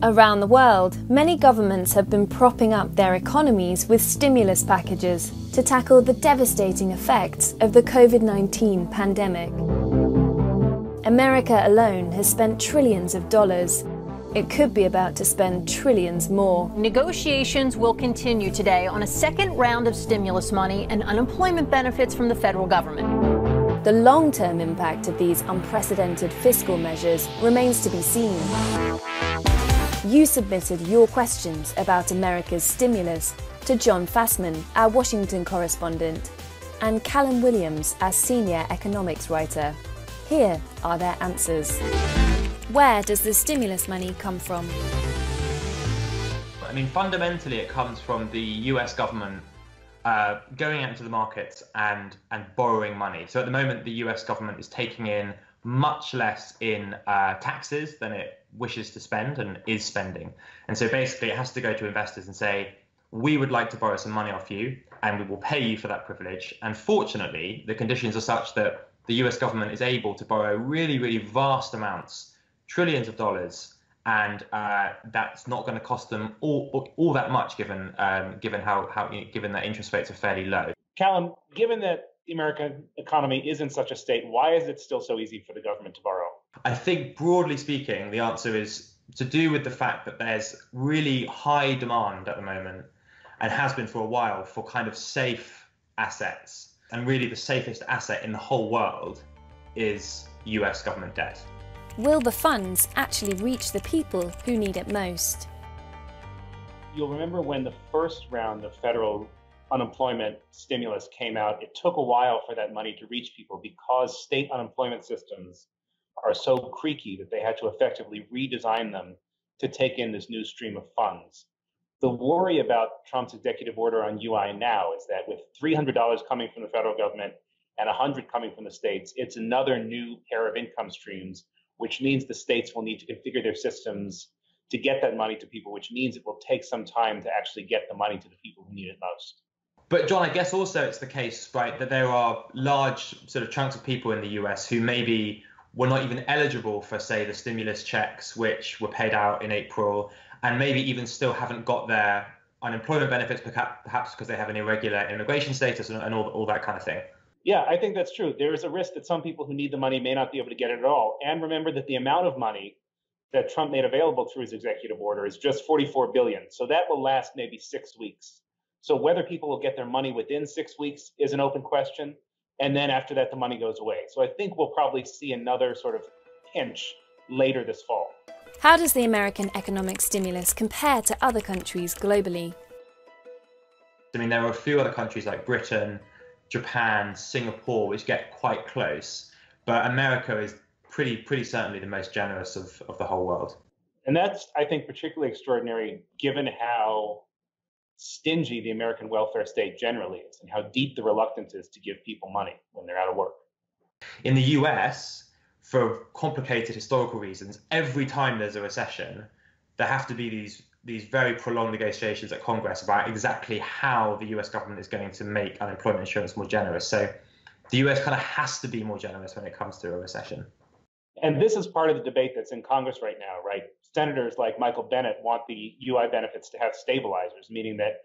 Around the world, many governments have been propping up their economies with stimulus packages to tackle the devastating effects of the COVID-19 pandemic. America alone has spent trillions of dollars. It could be about to spend trillions more. Negotiations will continue today on a second round of stimulus money and unemployment benefits from the federal government. The long-term impact of these unprecedented fiscal measures remains to be seen. You submitted your questions about America's stimulus to John Fassman, our Washington correspondent, and Callum Williams, our senior economics writer. Here are their answers. Where does the stimulus money come from? I mean, fundamentally, it comes from the US government going out into the markets and borrowing money. So at the moment, the US government is taking in much less in taxes than it wishes to spend and is spending. And so basically, it has to go to investors and say, we would like to borrow some money off you, and we will pay you for that privilege. And fortunately, the conditions are such that the US government is able to borrow really, really vast amounts, trillions of dollars, and that's not going to cost them all that much, given that interest rates are fairly low. Callum, given that the American economy is in such a state, why is it still so easy for the government to borrow? I think, broadly speaking, the answer is to do with the fact that there's really high demand at the moment, and has been for a while, for kind of safe assets. And really the safest asset in the whole world is US government debt. Will the funds actually reach the people who need it most? You'll remember when the first round of federal unemployment stimulus came out, it took a while for that money to reach people because state unemployment systems are so creaky that they had to effectively redesign them to take in this new stream of funds. The worry about Trump's executive order on UI now is that with $300 coming from the federal government and $100 coming from the states, it's another new pair of income streams, which means the states will need to configure their systems to get that money to people, which means it will take some time to actually get the money to the people who need it most. But John, I guess also it's the case, right, that there are large sort of chunks of people in the US who maybe were not even eligible for, say, the stimulus checks, which were paid out in April, and maybe even still haven't got their unemployment benefits, perhaps because they have an irregular immigration status and all that kind of thing. Yeah, I think that's true. There is a risk that some people who need the money may not be able to get it at all. And remember that the amount of money that Trump made available through his executive order is just $44 billion. So that will last maybe 6 weeks. So whether people will get their money within 6 weeks is an open question. And then after that, the money goes away. So I think we'll probably see another sort of pinch later this fall. How does the American economic stimulus compare to other countries globally? I mean, there are a few other countries like Britain, Japan, Singapore, which get quite close, but America is pretty certainly the most generous of the whole world. And that's, I think, particularly extraordinary given how stingy the American welfare state generally is and how deep the reluctance is to give people money when they're out of work. In the US, for complicated historical reasons, every time there's a recession, there have to be these very prolonged negotiations at Congress about exactly how the US government is going to make unemployment insurance more generous. So the US kind of has to be more generous when it comes to a recession. And this is part of the debate that's in Congress right now, right? Senators like Michael Bennet want the UI benefits to have stabilizers, meaning that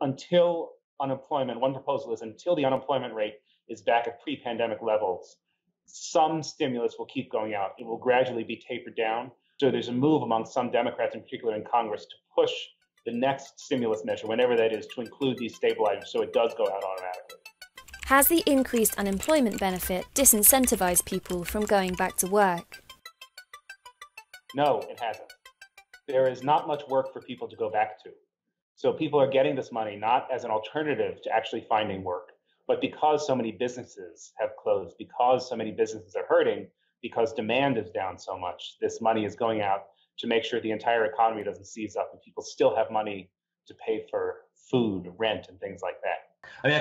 until unemployment, one proposal is until the unemployment rate is back at pre-pandemic levels, some stimulus will keep going out. It will gradually be tapered down. So there's a move among some Democrats, in particular in Congress, to push the next stimulus measure, whenever that is, to include these stabilizers so it does go out automatically. Has the increased unemployment benefit disincentivized people from going back to work? No, it hasn't. There is not much work for people to go back to. So people are getting this money not as an alternative to actually finding work, but because so many businesses have closed, because so many businesses are hurting, because demand is down so much, this money is going out to make sure the entire economy doesn't seize up and people still have money to pay for food, rent, and things like that. I mean,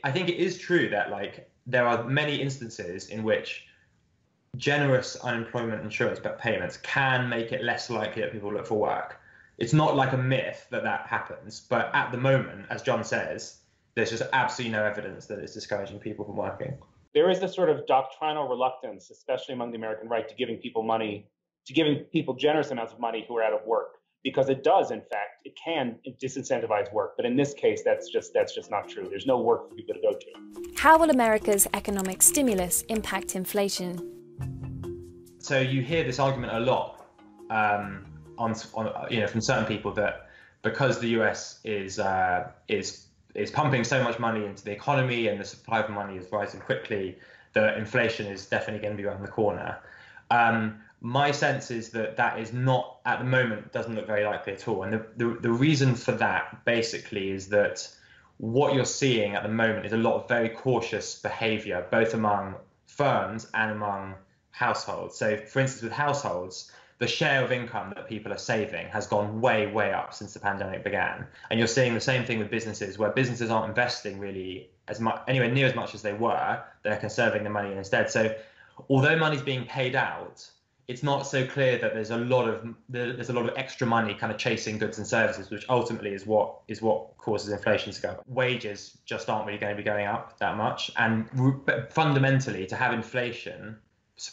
I think it is true that like there are many instances in which generous unemployment insurance payments can make it less likely that people look for work. It's not like a myth that happens, but at the moment, as John says, there's just absolutely no evidence that it's discouraging people from working. There is this sort of doctrinal reluctance, especially among the American right, to giving people money, to giving people generous amounts of money who are out of work. because it does, in fact, it can disincentivize work. But in this case, that's just not true. There's no work for people to go to. How will America's economic stimulus impact inflation? So you hear this argument a lot on from certain people that because the US is pumping so much money into the economy and the supply of money is rising quickly, that inflation is definitely going to be around the corner. My sense is that is not, at the moment, doesn't look very likely at all. And the reason for that basically is that what you're seeing at the moment is a lot of very cautious behavior, both among firms and among households. So for instance, with households, the share of income that people are saving has gone way, way up since the pandemic began. And you're seeing the same thing with businesses, where businesses aren't investing really as much, anywhere near as much as they were. They're conserving the money instead. So although money's being paid out, it's not so clear that there's a lot of extra money kind of chasing goods and services, which ultimately is what causes inflation to go up. Wages just aren't really going to be going up that much. And fundamentally, to have inflation,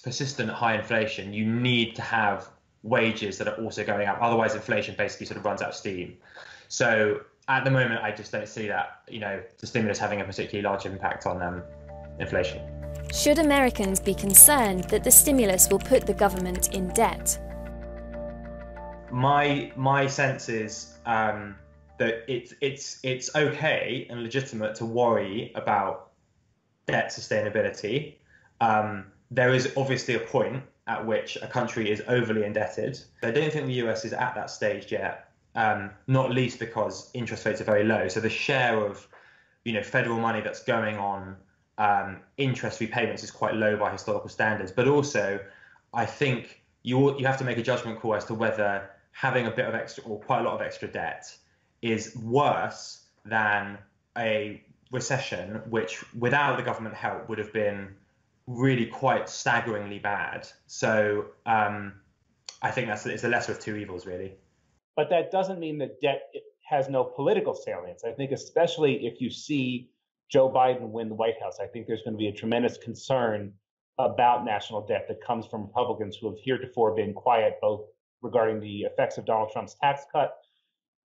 persistent high inflation, you need to have wages that are also going up. Otherwise, inflation basically sort of runs out of steam. So at the moment, I just don't see that, the stimulus having a particularly large impact on inflation. Should Americans be concerned that the stimulus will put the government in debt? My sense is that it's okay and legitimate to worry about debt sustainability. There is obviously a point at which a country is overly indebted. I don't think the US is at that stage yet, not least because interest rates are very low. So the share of federal money that's going on interest repayments is quite low by historical standards. But also, I think you have to make a judgment call as to whether having a bit of extra or quite a lot of extra debt is worse than a recession, which without the government help would have been really quite staggeringly bad. So I think it's the lesser of two evils, really. But that doesn't mean that debt has no political salience. I think especially if you see Joe Biden win the White House, I think there's going to be a tremendous concern about national debt that comes from Republicans who have heretofore been quiet, both regarding the effects of Donald Trump's tax cut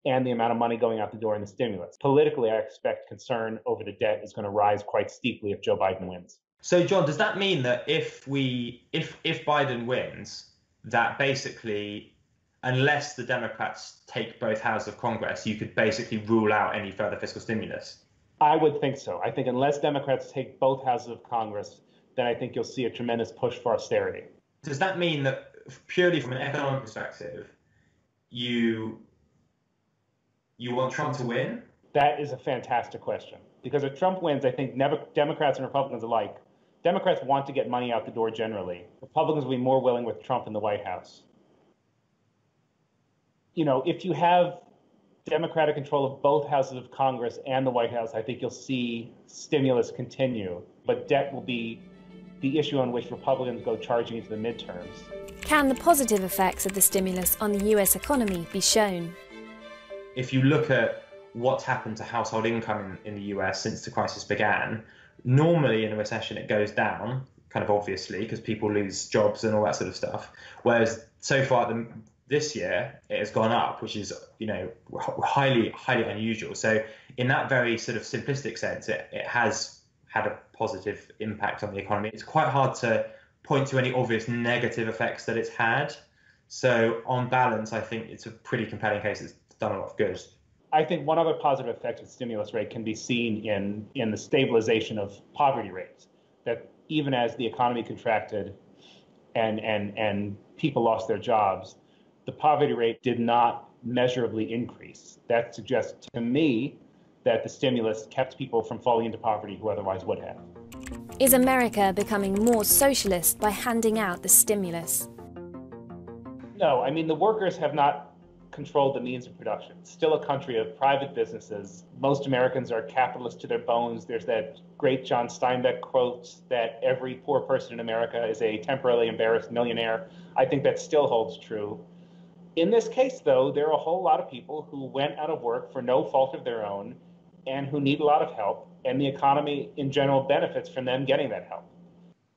and the amount of money going out the door in the stimulus. Politically, I expect concern over the debt is going to rise quite steeply if Joe Biden wins. So, John, does that mean that if Biden wins, that basically, unless the Democrats take both houses of Congress, you could basically rule out any further fiscal stimulus? I would think so. I think unless Democrats take both houses of Congress, then I think you'll see a tremendous push for austerity. Does that mean that purely from an economic perspective, you want Trump to win? That is a fantastic question. Because if Trump wins, I think Democrats and Republicans alike, Democrats want to get money out the door generally. Republicans will be more willing with Trump in the White House. If you have Democratic control of both houses of Congress and the White House, I think you'll see stimulus continue. But debt will be the issue on which Republicans go charging into the midterms. Can the positive effects of the stimulus on the US economy be shown? If you look at what's happened to household income in the US since the crisis began, normally in a recession it goes down, kind of obviously, because people lose jobs and all that sort of stuff. Whereas so far this year it has gone up, which is highly unusual. So in that very sort of simplistic sense, it has had a positive impact on the economy. It's quite hard to point to any obvious negative effects that it's had. So on balance, I think it's a pretty compelling case. It's done a lot of good. I think one other positive effect of the stimulus rate can be seen in the stabilization of poverty rates. That even as the economy contracted and people lost their jobs, the poverty rate did not measurably increase. That suggests to me that the stimulus kept people from falling into poverty who otherwise would have. Is America becoming more socialist by handing out the stimulus? No, I mean, the workers have not controlled the means of production. It's still a country of private businesses. Most Americans are capitalists to their bones. There's that great John Steinbeck quote that every poor person in America is a temporarily embarrassed millionaire. I think that still holds true. In this case, though, there are a whole lot of people who went out of work for no fault of their own and who need a lot of help, and the economy in general benefits from them getting that help.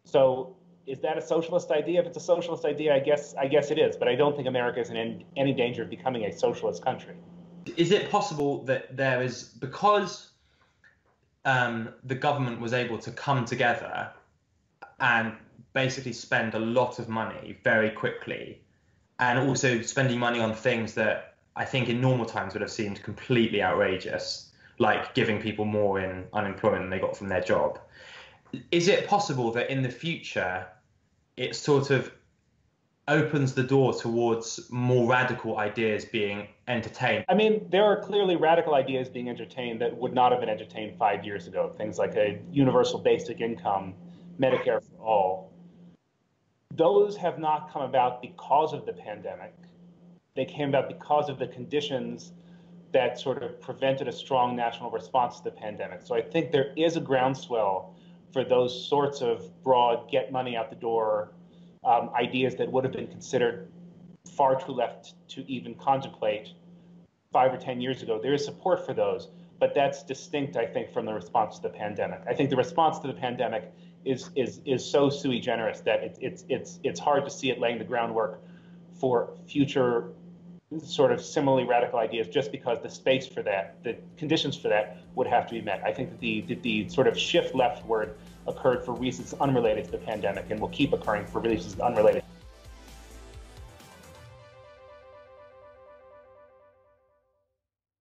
So Is that a socialist idea? If it's a socialist idea, I guess it is. But I don't think America is in any danger of becoming a socialist country. Is it possible that there is, because the government was able to come together and basically spend a lot of money very quickly, and also spending money on things that I think in normal times would have seemed completely outrageous, like giving people more in unemployment than they got from their job. Is it possible that in the future it sort of opens the door towards more radical ideas being entertained? I mean, there are clearly radical ideas being entertained that would not have been entertained 5 years ago. Things like a universal basic income, Medicare for all. Those have not come about because of the pandemic. They came about because of the conditions that sort of prevented a strong national response to the pandemic. So I think there is a groundswell for those sorts of broad, get money out the door ideas that would have been considered far too left to even contemplate 5 or 10 years ago. There is support for those, but that's distinct, I think, from the response to the pandemic. I think the response to the pandemic is so sui generis that it's hard to see it laying the groundwork for future sort of similarly radical ideas, just because the space for that, the conditions for that would have to be met. I think that the sort of shift leftward occurred for reasons unrelated to the pandemic and will keep occurring for reasons unrelated.